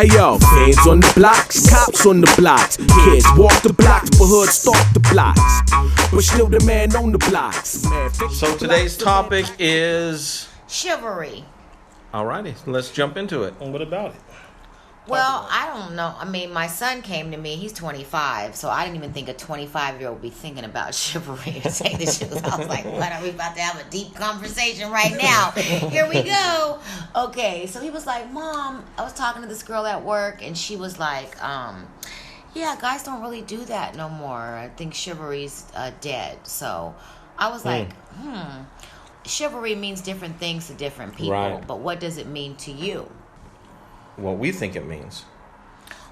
Ayo, feds on the blocks, cops on the blocks. Kids walk the blocks, but hood stalk the blocks. But still the man on the blocks. So today's topic is chivalry. Alrighty, let's jump into it. And what about it? Well, I don't know. I mean, my son came to me. He's 25, so I didn't even think a 25-year-old would be thinking about chivalry or take the shoes. I was like, what, are we about to have a deep conversation right now? Here we go. Okay, so he was like, Mom, I was talking to this girl at work, and she was like, yeah, guys don't really do that no more. I think chivalry's dead. So I was like, chivalry means different things to different people, Right. but what does it mean to you? What we think it means.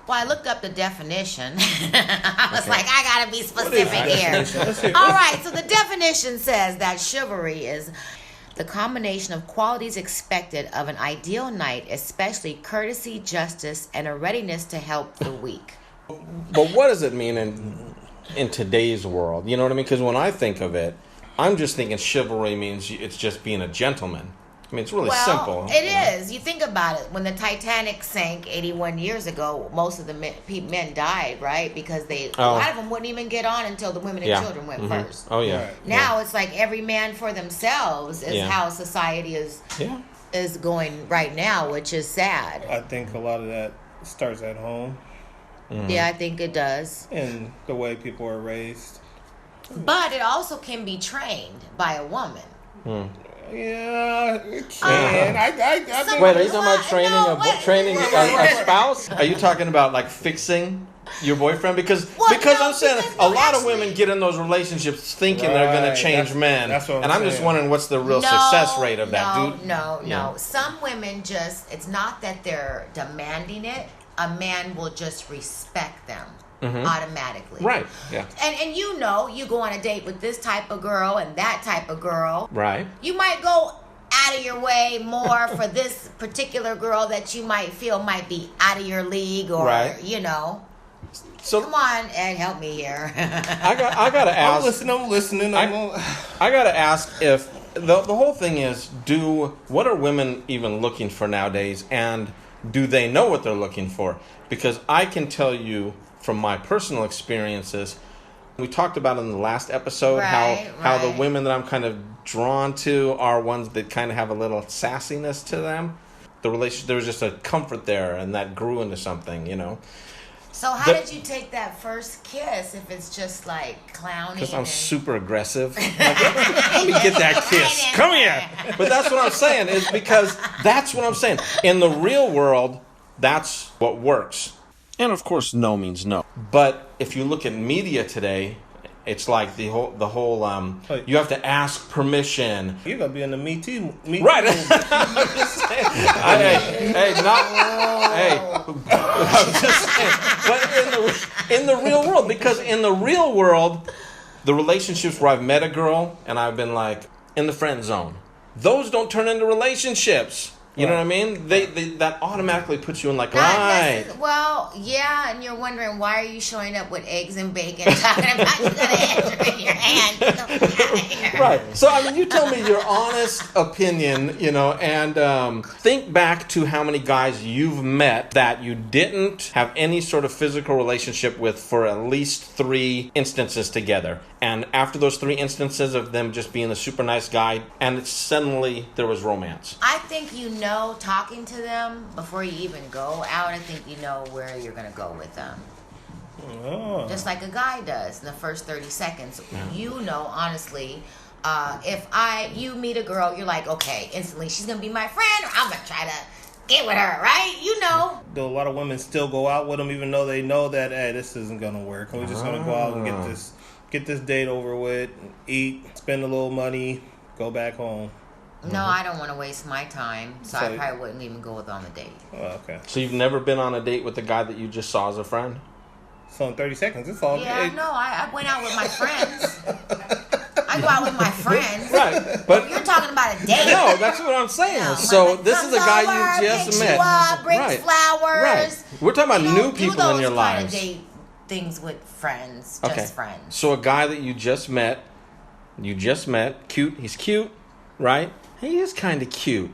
Well, I looked up the definition. I was like, I gotta be specific here. Let's hear it. All right, so the definition says that chivalry is the combination of qualities expected of an ideal knight, especially courtesy, justice, and a readiness to help the weak. But what does it mean in today's world? You know what I mean? Because when I think of it, I'm just thinking chivalry means it's just being a gentleman. I mean, it's really simple. It is. You think about it. When the Titanic sank 81 years ago, most of the men died, right? Because a lot of them wouldn't even get on until the women and children went first. Oh, yeah. Right. Now it's like every man for themselves is how society is going right now, which is sad. I think a lot of that starts at home Yeah, I think it does. and the way people are raised. But it also can be trained by a woman. Yeah, it can. I think Wait, are you talking about training No, training wait. a spouse? Are you talking about like fixing your boyfriend? Because I'm saying a lot of women get in those relationships thinking they're going Right, to change men, that's what I'm and I'm just saying. wondering what's the real success rate of that, dude. No. Some women it's not that they're demanding it. A man will just respect them automatically. Right. Yeah. And you go on a date with this type of girl and that type of girl. Right. You might go out of your way more for this particular girl that you might feel might be out of your league or, So Come on, Ed, help me here. I got to ask. I'm listening. I got to ask if the whole thing is what are women even looking for nowadays, and do they know what they're looking for? Because I can tell you from my personal experiences, we talked about in the last episode how the women that I'm kind of drawn to are ones that kind of have a little sassiness to them. The relationship, there was just a comfort there, and that grew into something, So how did you take that first kiss if it's just like clowning? Because I'm super aggressive. Let me get that kiss. Come here. But that's what I'm saying, is because that's what I'm saying. In the real world, that's what works. And of course, no means no. But if you look at media today, it's like the whole you have to ask permission. You're gonna be in the Me Too. Right. I'm just saying. I'm just saying. But in the real world, because in the real world, the relationships where I've met a girl and I've been like in the friend zone, those don't turn into relationships. You know what I mean? They that automatically puts you in like, right. Well, yeah, and you're wondering why are you showing up with eggs and bacon talking about you got an answer in your hand. Right. So, I mean, you tell me your honest opinion, and think back to how many guys you've met that you didn't have any sort of physical relationship with for at least 3 instances together. And after those 3 instances of them just being a super nice guy, and suddenly there was romance. I think talking to them before you even go out, I think you know where you're going to go with them. Oh. Just like a guy does in the first 30 seconds. Honestly, if you meet a girl, you're like, okay, instantly she's going to be my friend, or I'm going to try to get with her, right? Do a lot of women still go out with them even though they know that, hey, this isn't going to work. We're just going to go out and get this date over with, eat, spend a little money, go back home. No, I don't want to waste my time, so I probably wouldn't even go on the date. Oh, okay. So you've never been on a date with the guy that you just saw as a friend? So in 30 seconds, it's all Yeah, no, I went out with my friends. I go out with my friends. Right, but you're talking about a date. No, that's what I'm saying. No, so this is a guy you just picks met. You up, brings right. flowers. Right. We're talking about new people in your kind lives. of date things with friends, Okay. just friends. So a guy that you just met, cute. He's cute, right? He is kind of cute.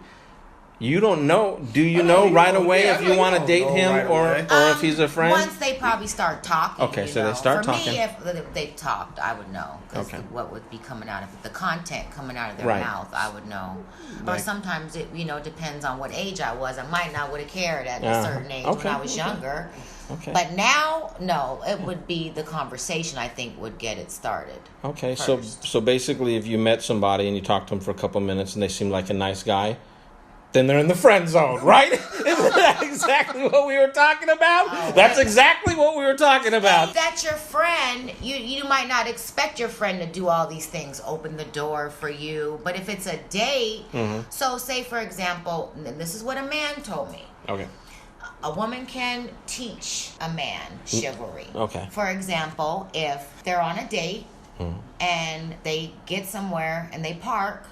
You don't know. Do you know right away if you want to date him right or away. if he's a friend? Once they probably start talking. Okay, so they start talking. For me, if they've talked, I would know. Because Okay. what would be coming out of it, the content coming out of their Right. mouth, I would know. Or Like- sometimes it, depends on what age I was. I might not would have cared at Uh-huh. a certain age Okay, when I was okay. younger. Okay. But now, no, it would be the conversation, I think, would get it started. Okay, first. so basically, if you met somebody and you talked to them for a couple of minutes and they seem like a nice guy, then they're in the friend zone, right? Isn't that exactly what we were talking about? Oh, That's right. exactly what we were talking about. If that's your friend, you might not expect your friend to do all these things, open the door for you. But if it's a date, so say for example, and this is what a man told me. Okay. A woman can teach a man chivalry. Okay. For example, if they're on a date and they get somewhere and they park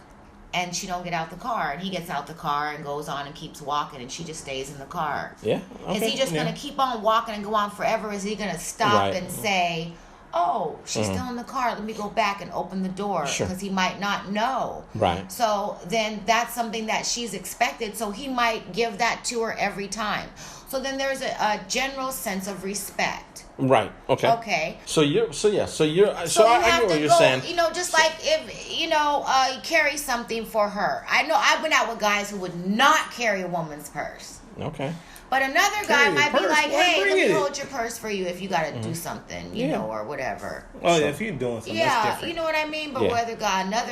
and she don't get out the car and he gets out the car and goes on and keeps walking and she just stays in the car. Yeah. Okay. Is he just going to keep on walking and go on forever? Is he going to stop Right. and say, oh, she's still in the car, let me go back and open the door? Sure. Because he might not know. Right. So then that's something that she's expected. So he might give that to her every time. So then there's a general sense of respect. Right. Okay. Okay. So you're. So you I have get what to you're go, saying. just like if, you carry something for her. I know I've been out with guys who would not carry a woman's purse. Okay. But another guy Carry your might be purse? like, Why hey, let bring me it? hold your purse for you if you got to do something, Yeah. or whatever. Oh, yeah, if you're doing something, that's Yeah, different. you know what I mean? But Yeah. another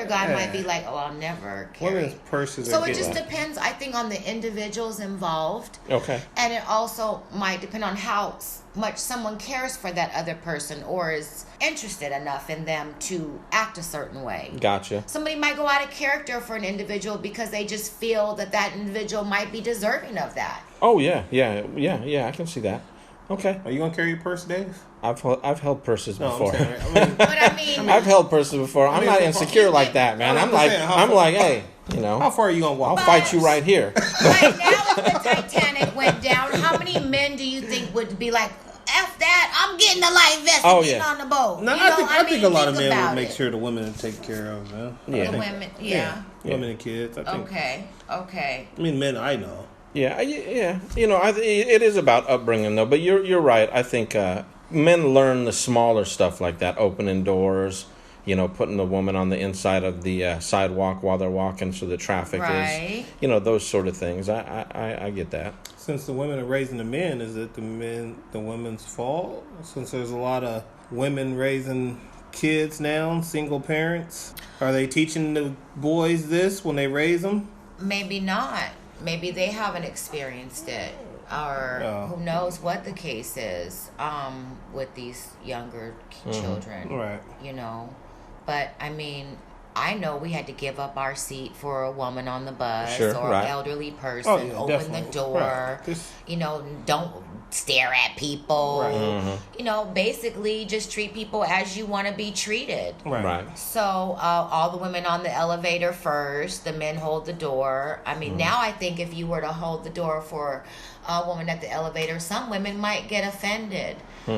guy might be Yeah. like, oh, I'll never carry. Women's purses So are it getting... just depends, I think, on the individuals involved. Okay. And it also might depend on how much someone cares for that other person or is interested enough in them to act a certain way. Gotcha. Somebody might go out of character for an individual because they just feel that individual might be deserving of that. Oh yeah. I can see that. Okay. Are you going to carry your purse, Dave? I've held purses No, before. I'm saying, I mean, But I mean, I've held purses before. I'm mean, not so insecure far- like that, man. I'm I'm like, saying, how I'm far- like, hey, how far are you going to I'll walk? fight you right here. right now, if the Titanic went down, how many men do you think would be like, F that, I'm getting a life vest and getting on the boat? No, You I know, think a lot of think men about would make it. sure the women are taken care of, man. Yeah. The women, yeah. Women and kids, I think. Okay. I mean, men I know. Yeah. It is about upbringing though. But you're right. I think men learn the smaller stuff like that, opening doors. Putting the woman on the inside of the sidewalk while they're walking, so the traffic Right. is, those sort of things. I get that. Since the women are raising the men, is it the women's fault? Since there's a lot of women raising kids now, single parents, are they teaching the boys this when they raise them? Maybe not. Maybe they haven't experienced it. Or Oh. who knows what the case is with these younger children. Right. But I mean, I know we had to give up our seat for a woman on the bus Sure, or right. an elderly person. Oh, yeah, Open definitely. the door. Right. Just- Don't stare at people. Right. Basically just treat people as you want to be treated. Right. So all the women on the elevator first, the men hold the door. I mean, now I think if you were to hold the door for a woman at the elevator, some women might get offended.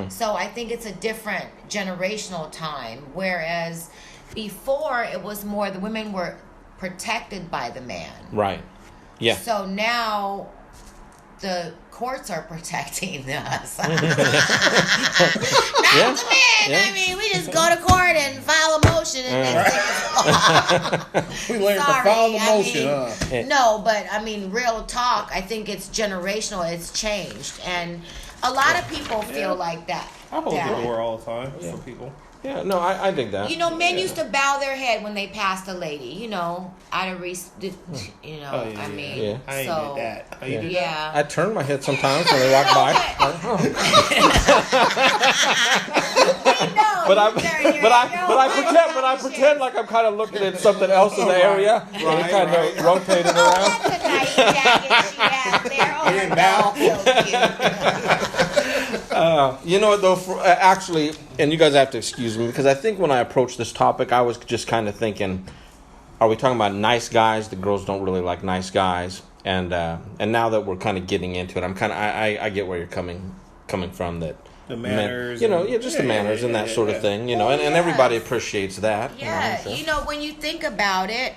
So I think it's a different generational time. Whereas before it was more the women were protected by the man. Right. Yeah. So now the courts are protecting us. Not Yeah. the men. Yeah. I mean, we just go to court and file a motion and next thing is We learned to Sorry, follow the I motion, mean, No, but I mean, real talk, I think it's generational. It's changed. And a lot of people feel like that. I hold now. the door all the time for people. Yeah. No, I dig that. Men used to bow their head when they passed a lady, out of Oh, yeah, I mean, yeah. I ain't so, did that. Oh, you did yeah. I turn my head sometimes when they walk by. But I pretend like I'm kind of looking at something else in the area, and it kind of rotating around. That's a nice jacket she has there. Oh, didn't her bow? dog's so cute. You know what though? Actually, and you guys have to excuse me because I think when I approached this topic, I was just kind of thinking, are we talking about nice guys? The girls don't really like nice guys, and now that we're kind of getting into it, I get where you're coming from. That The manners. Just the manners and that sort of thing, and everybody appreciates that. Yeah, so. When you think about it,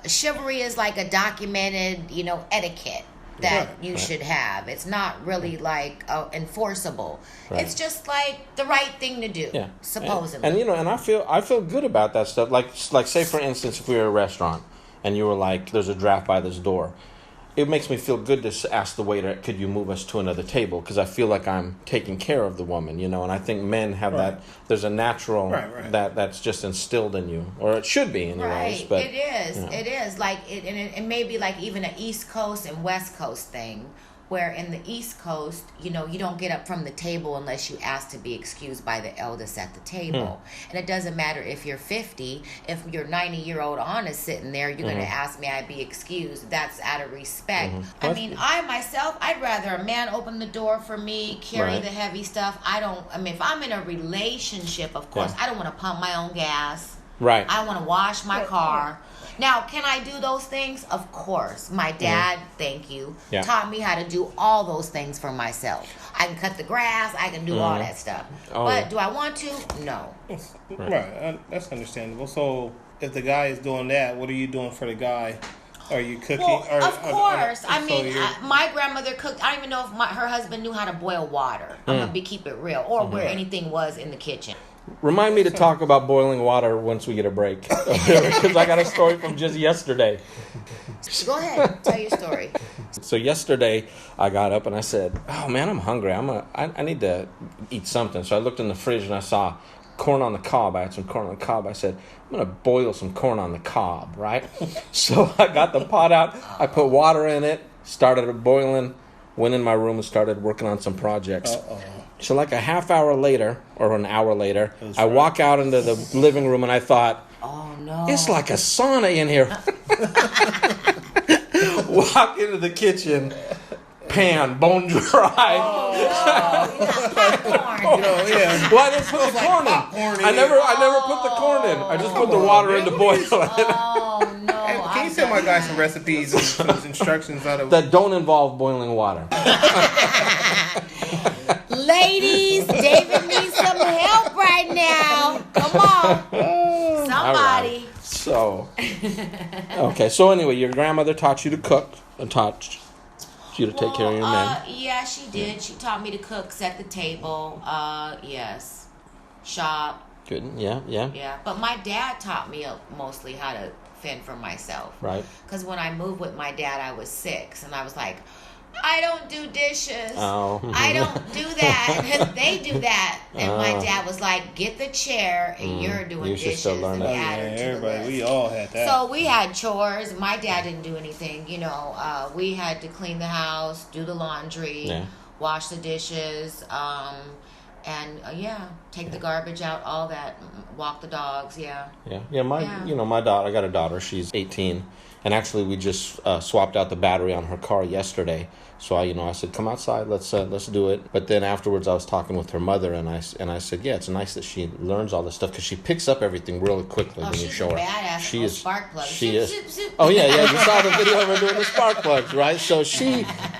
chivalry is like a documented, etiquette that you should have. It's not really like enforceable. Right. It's just like the right thing to do, supposedly. And I feel good about that stuff. Like say for instance, if we were at a restaurant and you were like, there's a draft by this door. It makes me feel good to ask the waiter, could you move us to another table? Because I feel like I'm taking care of the woman, and I think men have that. There's a natural that's just instilled in you, or it should be anyways. Right, but, it is. It is like it may be like even an East Coast and West Coast thing, where in the East Coast, you don't get up from the table unless you ask to be excused by the eldest at the table. And it doesn't matter if you're 50, if your 90-year-old aunt is sitting there, you're going to ask, may I be excused? That's out of respect. I mean, I'd rather a man open the door for me, carry the heavy stuff. If I'm in a relationship, of course, I don't want to pump my own gas. Right. I want to wash my car. Now, can I do those things? Of course. My dad, thank you, taught me how to do all those things for myself. I can cut the grass. I can do all that stuff. But do I want to? No. Right. That's understandable. So if the guy is doing that, what are you doing for the guy? Are you cooking? Well, of course. My grandmother cooked. I don't even know if her husband knew how to boil water. I'm going to keep it real. Or where anything was in the kitchen. Remind me to talk about boiling water once we get a break, because I got a story from just yesterday. Go ahead, tell your story. So yesterday, I got up and I said, "Oh man, I'm hungry. I need to eat something." So I looked in the fridge and I saw corn on the cob. I had some corn on the cob. I said, "I'm gonna boil some corn on the cob, right?" So I got the pot out. I put water in it. Started boiling. Went in my room and started working on some projects. So like a half hour later, or an hour later, I walk out into the living room and I thought, oh no, it's like a sauna in here. Walk into the kitchen, pan, bone dry. Oh no, popcorn. Well, I didn't put the corn in. I never put the corn in. I just put the water in to boil it. Oh no. Can you send my guy some recipes and some instructions out of that don't involve boiling water? Ladies, David needs some help right now. Come on. Somebody. Right. So, okay. So anyway, your grandmother taught you to cook and taught you to take care of your men. Yeah, she did. She taught me to cook, set the table. Yes. Shop. Good. Yeah. Yeah. But my dad taught me mostly how to fend for myself. Right. Because when I moved with my dad, I was 6. And I was like, I don't do dishes. Oh. I don't do that. They do that. And my dad was like, get the chair and you're doing you should dishes. still learn and that. Everybody, we all had that. So we had chores. My dad didn't do anything. We had to clean the house, do the laundry, wash the dishes, and take the garbage out, all that, walk the dogs. My daughter. I got a daughter. She's 18, and actually we just swapped out the battery on her car yesterday. So I said, come outside, let's do it. But then afterwards, I was talking with her mother, and I said, yeah, it's nice that she learns all this stuff because she picks up everything really quickly when you show her. Badass. She is spark plugs. She is. Oh yeah. You saw the video of her doing the spark plugs, right? So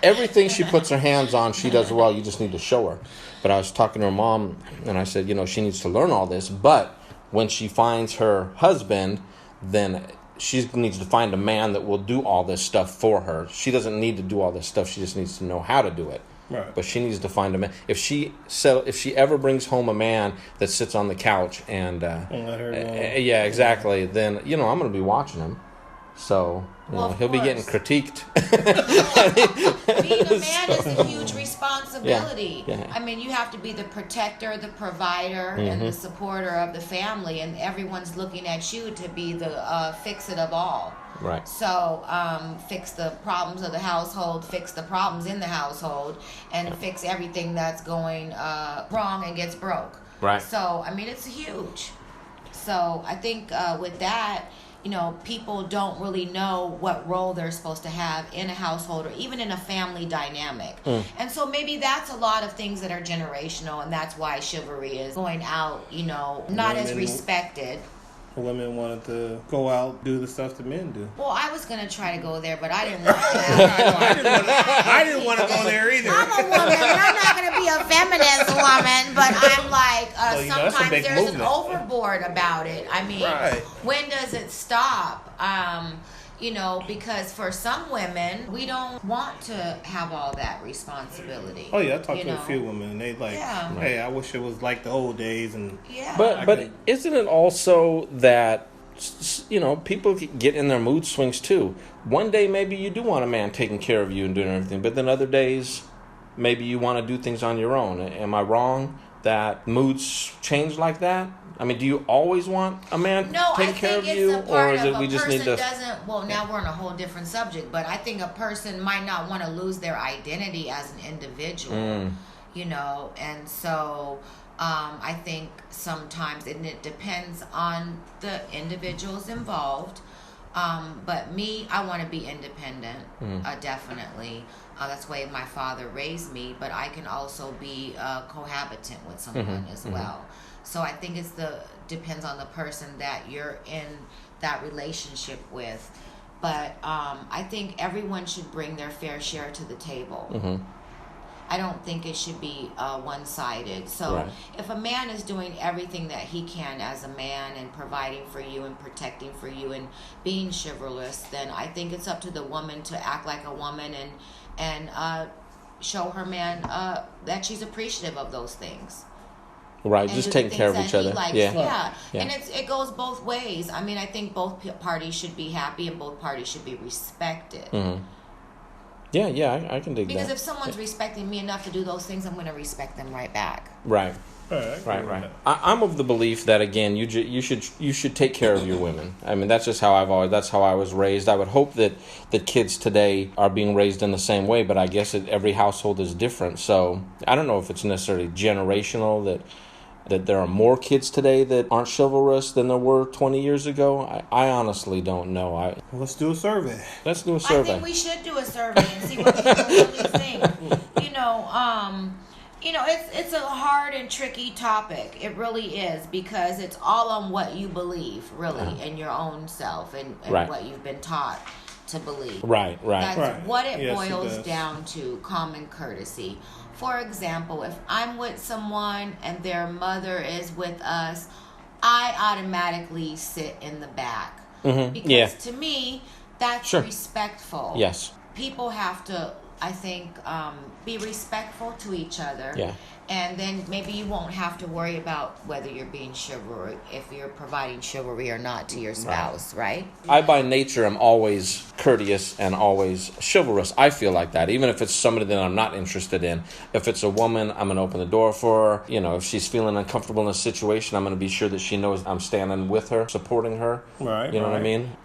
everything she puts her hands on, she does well. You just need to show her. But I was talking to her mom, and I said, she needs to learn all this. But when she finds her husband, then she needs to find a man that will do all this stuff for her. She doesn't need to do all this stuff. She just needs to know how to do it. Right. But she needs to find a man. If she ever brings home a man that sits on the couch and let her know. Yeah, exactly. Then I'm going to be watching him. So he'll be getting critiqued. Being a man is a huge responsibility. Yeah. I mean, you have to be the protector, the provider, and the supporter of the family, and everyone's looking at you to be the fix-it of all. Right. So fix the problems of the household, fix the problems in the household, and fix everything that's going wrong and gets broke. Right. So, I mean, it's huge. So, I think with that, people don't really know what role they're supposed to have in a household or even in a family dynamic. And so maybe that's a lot of things that are generational, and that's why chivalry is going out, not as respected. women wanted to go out, do the stuff that men do. Well, I was gonna try to go there, but I didn't want to. I didn't want to go there either. I'm a woman, and I'm not gonna be a feminist woman, but I'm like, that's a sometimes big there's movement. an overboard about it. I mean, Right. when does it stop? Because for some women, we don't want to have all that responsibility. Oh yeah, I talked to a few women, and they like, Yeah. hey, I wish it was like the old days, and Yeah. But isn't it also that people get in their mood swings too? One day maybe you do want a man taking care of you and doing everything, but then other days maybe you want to do things on your own. Am I wrong that moods change like that? I mean, do you always want a man taking care of you, or is it we just need to? Well, now we're on a whole different subject, but I think a person might not want to lose their identity as an individual, and so I think sometimes it depends on the individuals involved. But me, I want to be independent, definitely. That's the way my father raised me, but I can also be cohabitant with someone as well. So I think depends on the person that you're in that relationship with. But I think everyone should bring their fair share to the table. Mm-hmm. I don't think it should be one-sided. So if a man is doing everything that he can as a man and providing for you and protecting for you and being chivalrous, then I think it's up to the woman to act like a woman and show her man that she's appreciative of those things. Right, And just do taking the care of things each that he other. likes. Yeah. And it goes both ways. I mean, I think both parties should be happy and both parties should be respected. Mm-hmm. Yeah, I can dig Because that. if someone's respecting me enough to do those things, I'm going to respect them right back. Right. Right. I'm of the belief that again, you should take care of your women. I mean, that's just how that's how I was raised. I would hope that kids today are being raised in the same way, but I guess every household is different. So I don't know if it's necessarily generational that there are more kids today that aren't chivalrous than there were 20 years ago. I honestly don't know. Let's do a survey. Let's do a survey. I think we should do a survey and see what people really think. It's a hard and tricky topic. It really is, because it's all on what you believe, really, in your own self and what you've been taught to believe. Right. That's what it Yes, boils it does. down to, common courtesy. For example, if I'm with someone and their mother is with us, I automatically sit in the back. Because to me, that's respectful. Yes. People have to, I think, be respectful to each other. Yeah. And then maybe you won't have to worry about whether you're being chivalry, if you're providing chivalry or not to your spouse, right? I, by nature, am always courteous and always chivalrous. I feel like that, even if it's somebody that I'm not interested in. If it's a woman, I'm going to open the door for her. If she's feeling uncomfortable in a situation, I'm going to be sure that she knows I'm standing with her, supporting her. Right. You know what I mean?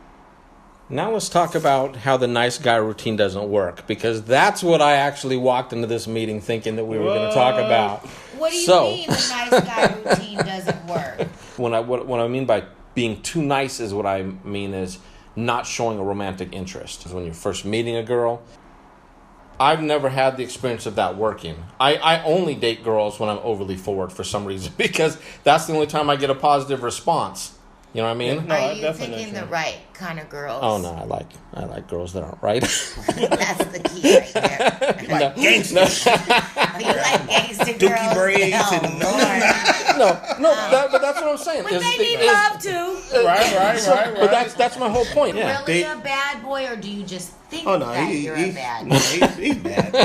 Now let's talk about how the nice guy routine doesn't work, because that's what I actually walked into this meeting thinking that we were going to talk about. What do you mean the nice guy routine doesn't work? What I mean by being too nice is what I mean is not showing a romantic interest. When you're first meeting a girl, I've never had the experience of that working. I only date girls when I'm overly forward for some reason, because that's the only time I get a positive response. You know what I mean? No, Are you definitely picking the not. right kind of girls? Oh no, I like girls that aren't right. That's the key right there. You like gangsters. You like gangster girls? Dookie braids Oh, and Lord. but that's what I'm saying. But they need love too. Right. But that's my whole point. Yeah. Really a bad boy, or do you just think Oh no, that you're a bad boy? he's bad.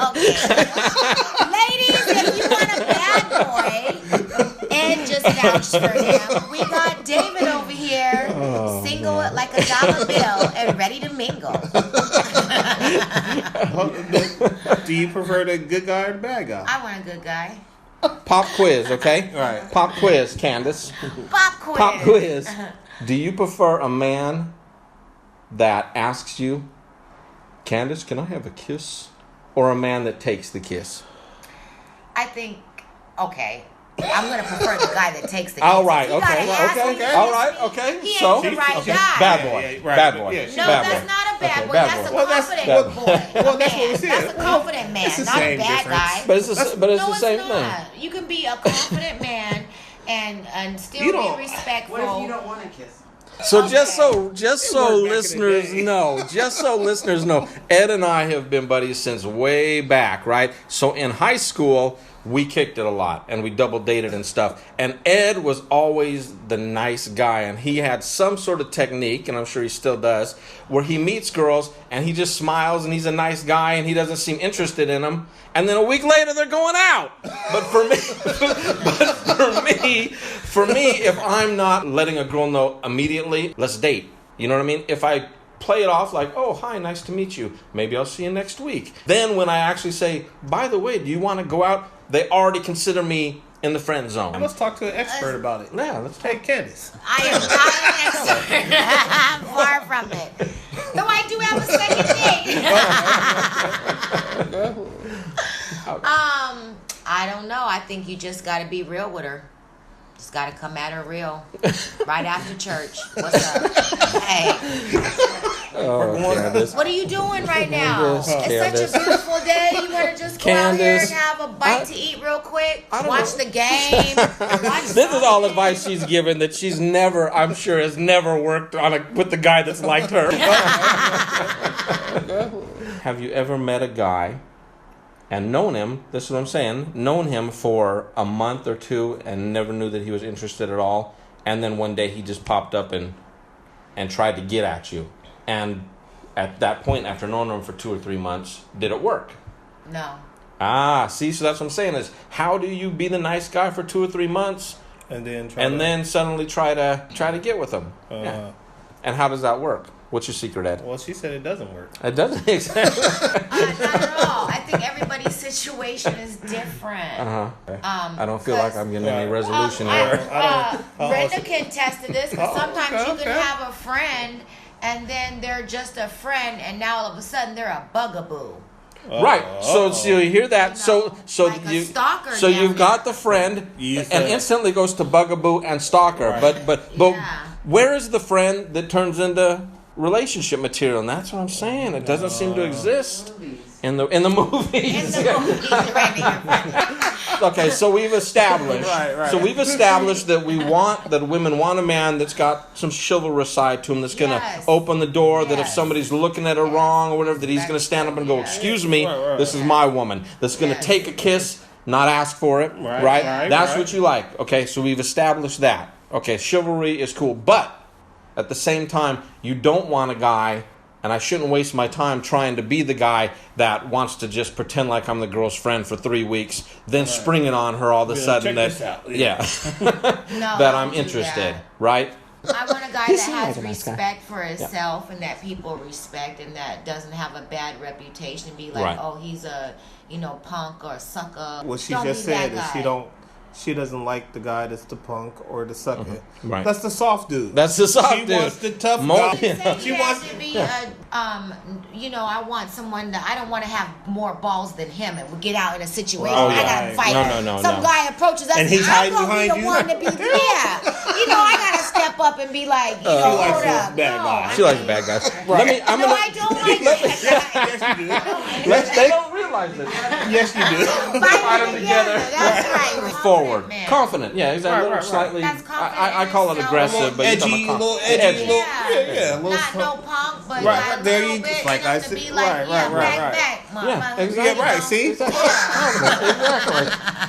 Okay. Ladies, if you want a bad boy, Ed just vouched for him. We got David over here, single like a dollar bill and ready to mingle. Do you prefer the good guy or the bad guy? I want a good guy. Pop quiz, okay? Right. Pop quiz, Candace. Pop quiz. Pop quiz. Do you prefer a man that asks you, Candace, can I have a kiss? Or a man that takes the kiss? I think, okay. I'm going to prefer the guy that takes the All kiss. right, If you okay, gotta ask okay, me to all kiss right, me, okay. He So, ain't the right okay. guy. Bad boy. Right. Bad boy. Yeah, No, bad that's boy. not a bad Okay, boy. bad That's boy. a Well, that's- confident well, boy. well, that's what we said. That's a confident man, it's the not a same bad difference. guy. But it's the No, same it's thing. not. You can be a confident man and still You be don't- respectful. What if you don't want to kiss? So Okay. just so worked back in the listeners day. know, Ed and I have been buddies since way back, right? So in high school, we kicked it a lot and we double dated and stuff. And Ed was always the nice guy, and he had some sort of technique, and I'm sure he still does, where he meets girls and he just smiles and he's a nice guy and he doesn't seem interested in them. And then a week later they're going out. But for me, if I'm not letting a girl know immediately, let's date. You know what I mean? If I play it off like, oh, hi, nice to meet you. Maybe I'll see you next week. Then when I actually say, by the way, do you want to go out? They already consider me in the friend zone. Let's talk to an expert about it. Yeah, let's Hey, Candace. I am not an expert. I'm far from it. Though I do have a second date. I don't know. I think you just got to be real with her. Just got to come at her real. Right after church. What's up? Hey. Oh, Candace. What are you doing right now? It's Candace. such a beautiful day. You want to just go out here and Candace, have a bite to eat real quick? I don't Watch know. the game. Watch This is all advice she's given that she's never, I'm sure, has never worked with the guy that's liked her. Have you ever met a guy and known him, this is what I'm saying, known him for a month or two and never knew that he was interested at all, and then one day he just popped up and tried to get at you? And at that point, after knowing him for 2 or 3 months, did it work? No. See, so that's what I'm saying is, how do you be the nice guy for 2 or 3 months And then then suddenly try to get with him? Yeah. And how does that work? What's your secret, Ed? Well, she said it doesn't work. It doesn't exactly. Not at all. I think everybody's situation is different. I don't feel like I'm getting any resolution here. Brenda can attest to this, because sometimes you okay. can have a friend and then they're just a friend, and now all of a sudden they're a bugaboo. Right. So you hear that? You know, So like a you stalker so down you've got there. the friend, You and said- instantly goes to bugaboo and stalker. Right. But Yeah. where is the friend that turns into relationship material? And that's what I'm saying. It doesn't seem to exist in the movies. In the movies, right there. Okay, so we've established. Right. So we've established that women want a man that's got some chivalrous side to him, that's gonna Yes. open the door. That if Yes. somebody's looking at her wrong or whatever, that he's gonna stand up and go, "Excuse me, Right. this is my woman." That's gonna Yes. take a kiss, not ask for it. Right. That's what you like. Okay, so we've established that. Okay, chivalry is cool, but at the same time, you don't want a guy. And I shouldn't waste my time trying to be the guy that wants to just pretend like I'm the girl's friend for 3 weeks, then springing on her all of a Yeah, sudden check that, this out. No, that I I'm don't do interested, that. right? I want a guy He that seemed has like a nice guy. respect for himself and that people respect, and that doesn't have a bad reputation and be like, Right. oh, he's a punk or a sucker. What she Don't just be that said is guy. she doesn't like the guy that's the punk or the sucker. Right. That's the soft dude. That's the soft she dude. wants the tough More- guy. I'm saying She you wants have to be I want someone that I don't want to have more balls than him and we get out in a situation. Oh, I yeah. gotta fight. No, Some no. guy approaches us And he's I'm hiding gonna be behind the you. one to be I gotta step up and be like, She likes hold the up. bad No, guy. I She likes mean- bad guys. No, I'm I gonna. don't like that guy. They don't realize it. Yes, you do. Fight them them together. together. That's right. Forward, Man. confident. Yeah, exactly. Right. Slightly. That's confident I call it in aggressive, but edgy, you're talking little about edgy, edgy. little Yeah. a little Not no punk, but Right, like a there little you- bit, like I to said- be like, right, back, Yeah, motherfucker. exactly. Yeah, right. See,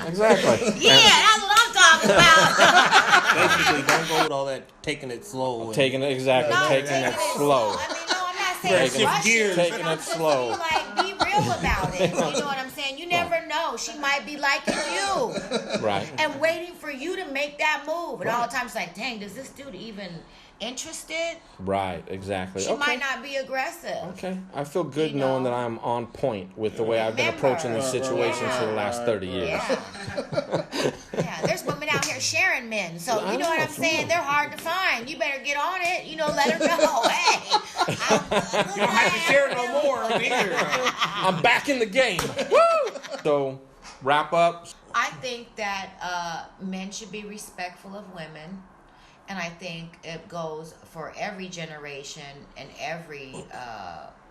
Exactly. Yeah, that's what I'm talking about. basically, don't go with all that taking it slow. and- Taking it exactly. No, Taking it slow. I mean, no, I'm not saying Taking- rush gears. it. Taking I'm it just slow. saying, like, be real about it. You know what I'm saying? You never know. She might be liking you Right. and waiting for you to make that move. And all the time, she's like, dang, does this dude even interested? Right. Exactly. She Okay. might not be aggressive. Okay, I feel good You knowing know. that I'm on point with the way I've been Remember. approaching these situations for the last 30 years. Yeah. Yeah, there's women out here sharing men. So, I you know what know, I'm for saying? real. They're hard to find. You better get on it. Let her know. Hey, You don't have to share it no more. I'm here. I'm back in the game. Woo! So, wrap up. I think that men should be respectful of women. And I think it goes for every generation and every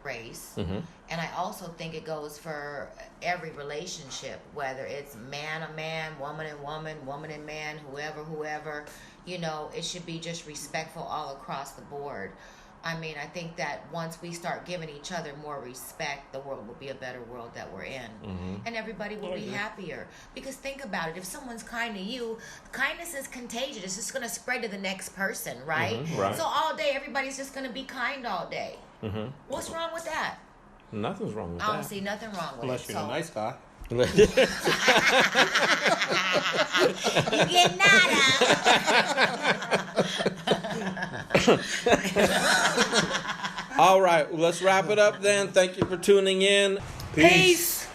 race. And I also think it goes for every relationship, whether it's man and man, woman and woman, woman and man, whoever, you know, it should be just respectful all across the board. I mean, I think that once we start giving each other more respect, the world will be a better world that we're in. And everybody will be happier. Because think about it, if someone's kind to you, kindness is contagious. It's just going to spread to the next person, right? Right. So all day, everybody's just going to be kind all day. What's wrong with that? Nothing's wrong with I don't that. see nothing wrong with Unless it. you're a nice guy. You get nada. All right, let's wrap it up then. Thank you for tuning in. Peace.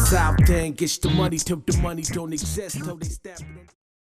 South End gets the money till the money don't exist till they stamp it on.